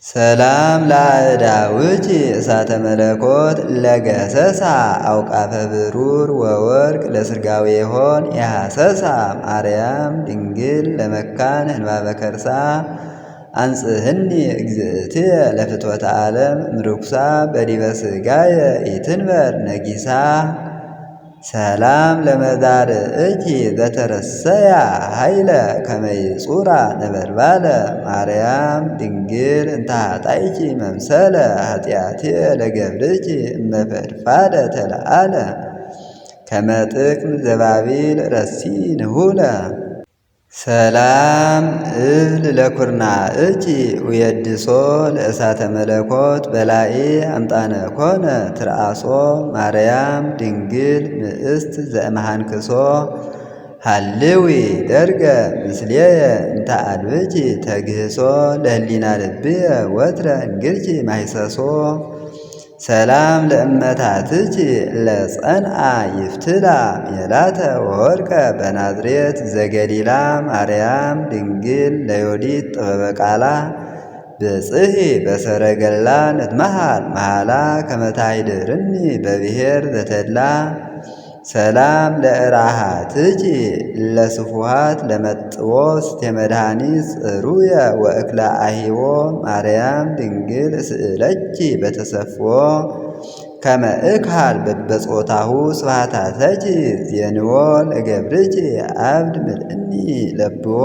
ሰላም ለአእዳውኪ እሳተ መለኮት ለገሰሳ አውቃፈ ብሩር ወወርቅ ለስርጋዌሆን የሐሰሳ ማርያም ድንግል ለመካን ህንባበ ከርሳ አንጽህኒ እግዝእትየ ለፍትወተ ዓለም ምርኩሳ በዲበ ሥጋየ ኢትንበር ነጊሳ። ሰላም ለመዛርእኪ ዘተረሰያ ኃይለ ከመይጹራ ነበልባለ ማርያም ድንግል እንተ ኃጣይኪ መምሰለ ኃጢአትየ ለገብርኪ እመፈድፋደ ተለአለ ከመጥቅም ዘባቢል ረሲ ንሁለ። ሰላም እብል ለኩርናእኪ ውየድሶ ለእሳተ መለኮት በላኢ አምጣነ ኮነ ትርአሶ ማርያም ድንግል ምእስት ዘእመሃንክሶ ሃልዊ ደርገ ምስሌየ እንተ አልብኪ ተግህሶ ለህሊና ልብየ ወትረ እንግርኪ ማይሰሶ። ሰላም ለእመታትኪ ለጸንአ ይፍትላ ሜላተ ወወርቀ በናዝሬት ዘገሊላ ማርያም ድንግል ለዮዲት ጥበበ ቃላ ብጽሒ በሰረገላ ንትመሃል መሃላ ከመታይድርኒ በብሔር ዘተድላ። ሰላም ለእራሃትኪ ለስፉሃት ለመጥዎ ስቴመድኃኒት ጽሩየ ወእክለ አሂቦ ማርያም ድንግል እስእለኪ በተሰፍዎ ከመ እክሃል በበጾታሁ ስብሐታተኪ ዜንዎ ለገብርኪ አብድ ምልእኒ ለብዎ።